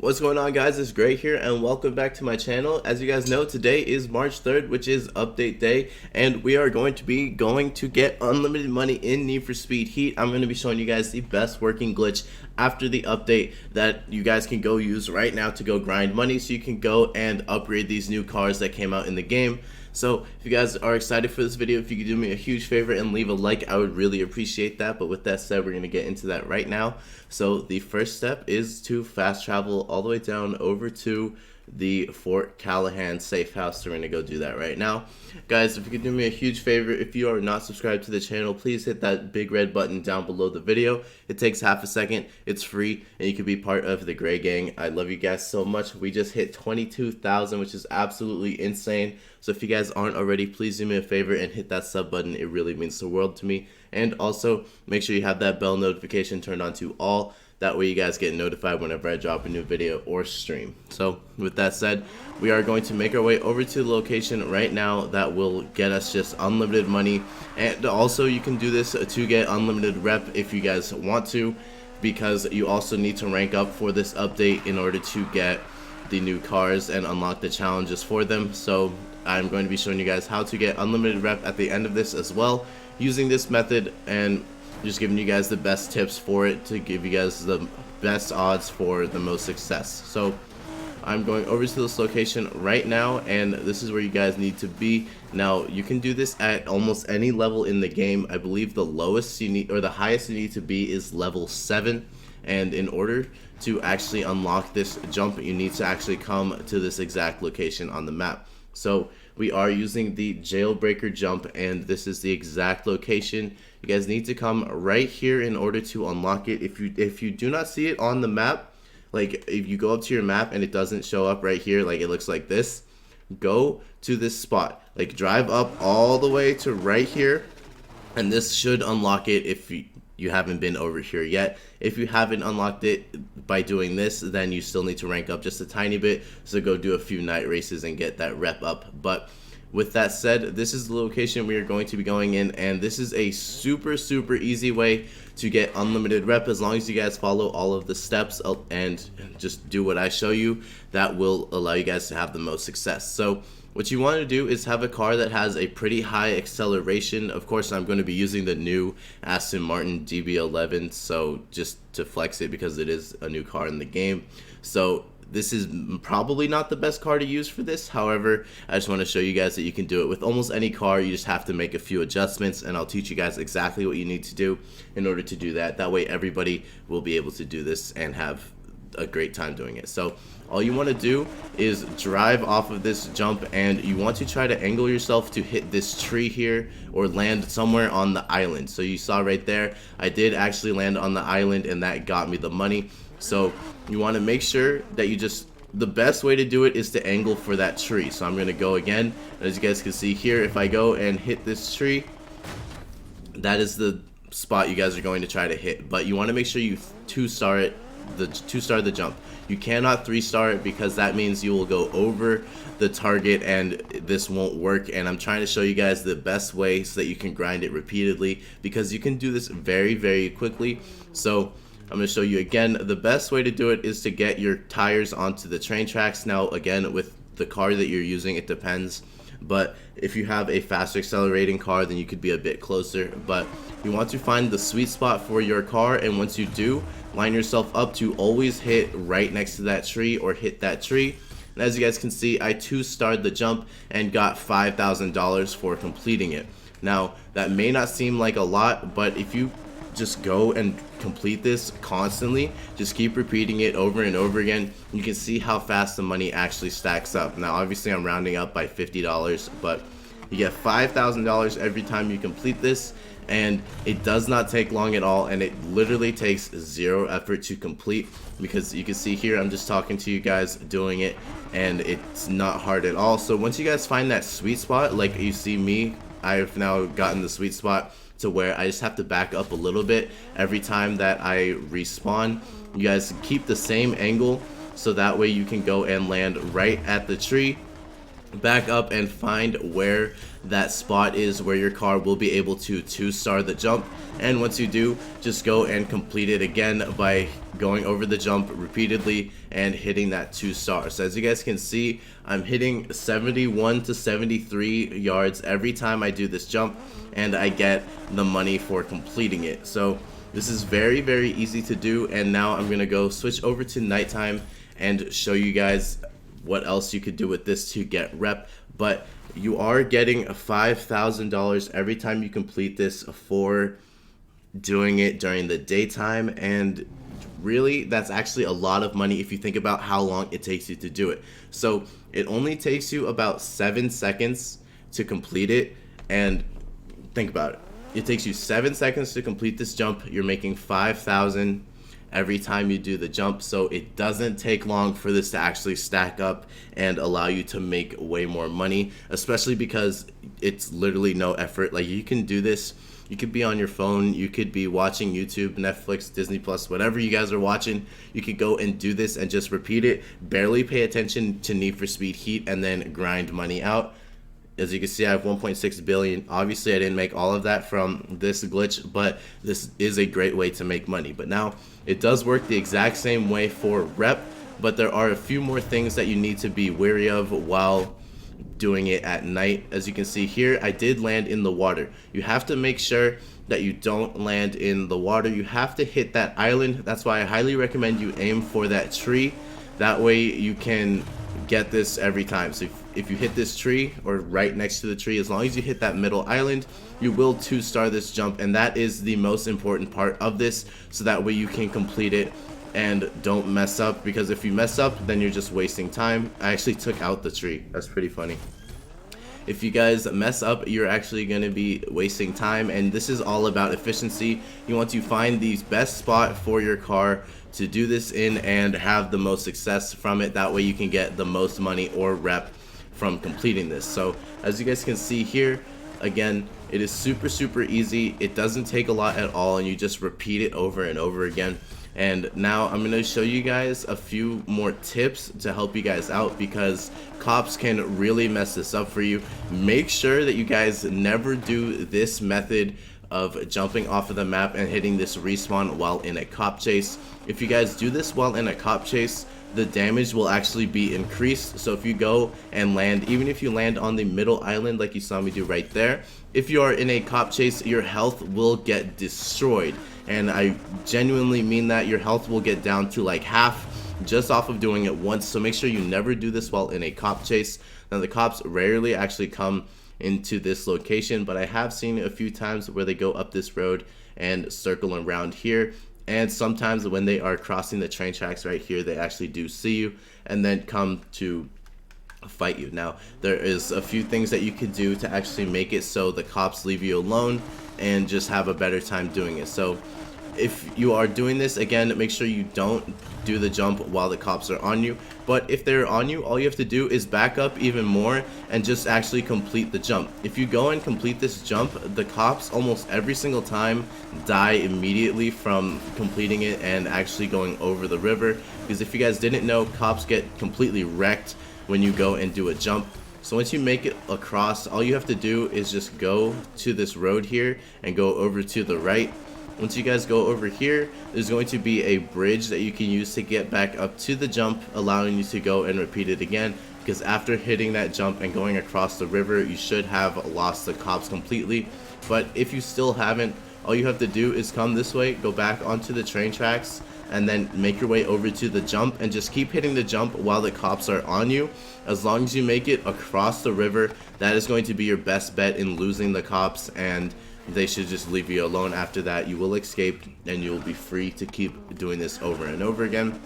What's going on, guys? It's Grrae here and welcome back to my channel. As you guys know, today is March 3rd, which is update day, and we are going to get unlimited money in Need for Speed Heat. I'm going to be showing you guys the best working glitch after the update that you guys can go use right now to go grind money so you can go and upgrade these new cars that came out in the game. So if you guys are excited for this video, if you could do me a huge favor and leave a like, I would really appreciate that. But with that said, we're going to get into that right now. So the first step is to fast travel all the way down over to the Fort Callahan safe house. So we're going to go do that right now. Guys, if you could do me a huge favor, if you are not subscribed to the channel, please hit that big red button down below the video. It takes half a second, it's free, and you can be part of the Grrae gang. I love you guys so much. We just hit 22,000, which is absolutely insane. So if you guys aren't already, please do me a favor and hit that sub button. It really means the world to me. And also make sure you have that bell notification turned on to all. That way you guys get notified whenever I drop a new video or stream. So with that said, we are going to make our way over to the location right now that will get us just unlimited money. And also you can do this to get unlimited rep if you guys want to, because you also need to rank up for this update in order to get the new cars and unlock the challenges for them. So I'm going to be showing you guys how to get unlimited rep at the end of this as well, using this method, and just giving you guys the best tips for it to give you guys the best odds for the most success. So I'm going over to this location right now, and this is where you guys need to be. Now you can do this at almost any level in the game. I believe the lowest you need, or the highest you need to be, is level 7. And in order to actually unlock this jump, you need to actually come to this exact location on the map. So we are using the jailbreaker jump, and this is the exact location. You guys need to come right here in order to unlock it. If you do not see it on the map, like if you go up to your map and it doesn't show up right here, like it looks like this, go to this spot, like drive up all the way to right here, and this should unlock it if you haven't been over here yet. If you haven't unlocked it by doing this, then you still need to rank up just a tiny bit, so go do a few night races and get that rep up. But with that said, this is the location we are going to be going in, and this is a super easy way to get unlimited rep. As long as you guys follow all of the steps and just do what I show you, that will allow you guys to have the most success. So what you want to do is have a car that has a pretty high acceleration. Of course, I'm going to be using the new Aston Martin DB11, so just to flex it because it is a new car in the game. So this is probably not the best car to use for this. However, I just want to show you guys that you can do it with almost any car. You just have to make a few adjustments, and I'll teach you guys exactly what you need to do in order to do that. That way everybody will be able to do this and have a great time doing it. So all you want to do is drive off of this jump, and you want to try to angle yourself to hit this tree here or land somewhere on the island. So you saw right there, I did actually land on the island, and that got me the money. So you want to make sure that the best way to do it is to angle for that tree. So I'm going to go again, and as you guys can see here, if I go and hit this tree, that is the spot you guys are going to try to hit. But you want to make sure you two-star the jump. You cannot 3-star it, because that means you will go over the target and this won't work. And I'm trying to show you guys the best way so that you can grind it repeatedly, because you can do this very quickly. So I'm going to show you again. The best way to do it is to get your tires onto the train tracks. Now again, with the car that you're using, it depends, but if you have a faster accelerating car, then you could be a bit closer. But you want to find the sweet spot for your car, and once you do, line yourself up to always hit right next to that tree or hit that tree. And as you guys can see, I 2-starred the jump and got $5,000 for completing it. Now that may not seem like a lot, but if you just go and complete this constantly, just keep repeating it over and over again, you can see how fast the money actually stacks up. Now obviously I'm rounding up by $50, but you get $5,000 every time you complete this, and it does not take long at all, and it literally takes 0 effort to complete, because you can see here I'm just talking to you guys doing it, and it's not hard at all. So once you guys find that sweet spot, like you see me, I've now gotten the sweet spot to where I just have to back up a little bit every time that I respawn. You guys keep the same angle, so that way you can go and land right at the tree, back up and find where that spot is where your car will be able to 2-star the jump, and once you do, just go and complete it again by going over the jump repeatedly and hitting that 2-star. So as you guys can see, I'm hitting 71 to 73 yards every time I do this jump, and I get the money for completing it. So this is very, very easy to do, and now I'm gonna go switch over to nighttime and show you guys what else you could do with this to get rep. But you are getting $5,000 every time you complete this for doing it during the daytime, and really that's actually a lot of money if you think about how long it takes you to do it. So it only takes you about 7 seconds to complete it, and think about it. It takes you 7 seconds to complete this jump. You're making $5,000 every time you do the jump, so it doesn't take long for this to actually stack up and allow you to make way more money, especially because it's literally no effort. Like, you can do this, you could be on your phone, you could be watching YouTube, Netflix, Disney Plus, whatever you guys are watching. You could go and do this and just repeat it, barely pay attention to Need for Speed Heat, and then grind money out. As you can see, I have 1.6 billion. Obviously, I didn't make all of that from this glitch, but this is a great way to make money. But now, it does work the exact same way for rep, but there are a few more things that you need to be wary of while doing it at night. As you can see here, I did land in the water. You have to make sure that you don't land in the water. You have to hit that island. That's why I highly recommend you aim for that tree. That way you can get this every time. So if you hit this tree or right next to the tree, as long as you hit that middle island, you will 2-star this jump, and that is the most important part of this, so that way you can complete it and don't mess up, because if you mess up, then you're just wasting time. I actually took out the tree. That's pretty funny. If you guys mess up, you're actually going to be wasting time, and this is all about efficiency. You want to find the best spot for your car to do this in and have the most success from it. That way you can get the most money or rep from completing this. So as you guys can see here, again, it is super easy. It doesn't take a lot at all, and you just repeat it over and over again. And now I'm going to show you guys a few more tips to help you guys out, because cops can really mess this up for you. Make sure that you guys never do this method of jumping off of the map and hitting this respawn while in a cop chase. If you guys do this while in a cop chase, the damage will actually be increased. So if you go and land, even if you land on the middle island like you saw me do right there, if you are in a cop chase, your health will get destroyed. And I genuinely mean that. Your health will get down to like half just off of doing it once. So make sure you never do this while in a cop chase. Now, the cops rarely actually come into this location, but I have seen a few times where they go up this road and circle around here, and sometimes when they are crossing the train tracks right here, they actually do see you and then come to fight you. Now, there is a few things that you could do to actually make it so the cops leave you alone and just have a better time doing it. So if you are doing this, again, make sure you don't do the jump while the cops are on you. But if they're on you, all you have to do is back up even more and just actually complete the jump. If you go and complete this jump, the cops almost every single time die immediately from completing it and actually going over the river. Because if you guys didn't know, cops get completely wrecked when you go and do a jump. So once you make it across, all you have to do is just go to this road here and go over to the right. Once you guys go over here, there's going to be a bridge that you can use to get back up to the jump, allowing you to go and repeat it again, because after hitting that jump and going across the river, you should have lost the cops completely. But if you still haven't, all you have to do is come this way, go back onto the train tracks, and then make your way over to the jump, and just keep hitting the jump while the cops are on you. As long as you make it across the river, that is going to be your best bet in losing the cops, and they should just leave you alone. After that, you will escape and you will be free to keep doing this over and over again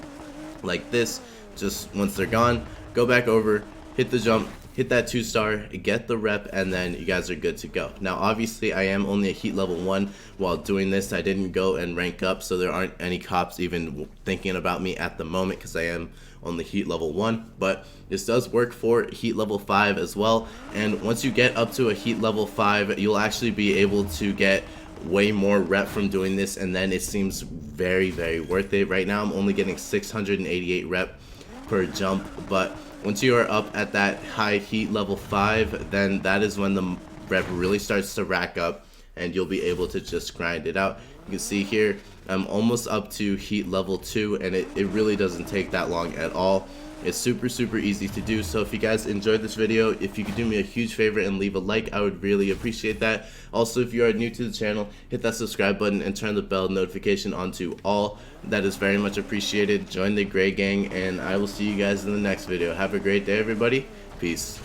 like this. Just once they're gone, go back over, hit the jump, hit that 2-star, get the rep, and then you guys are good to go. Now, obviously, I am only a heat level 1 while doing this. I didn't go and rank up, so there aren't any cops even thinking about me at the moment, because I am only heat level 1. But this does work for heat level 5 as well. And once you get up to a heat level 5, you'll actually be able to get way more rep from doing this, and then it seems very worth it. Right now, I'm only getting 688 rep per jump. But once you are up at that high heat level 5, then that is when the rep really starts to rack up, and you'll be able to just grind it out. You can see here I'm almost up to heat level 2, and it really doesn't take that long at all. It's super easy to do. So if you guys enjoyed this video, if you could do me a huge favor and leave a like, I would really appreciate that. Also, if you are new to the channel, hit that subscribe button and turn the bell notification on to all. That is very much appreciated. Join the Grrae gang, and I will see you guys in the next video. Have a great day, everybody. Peace.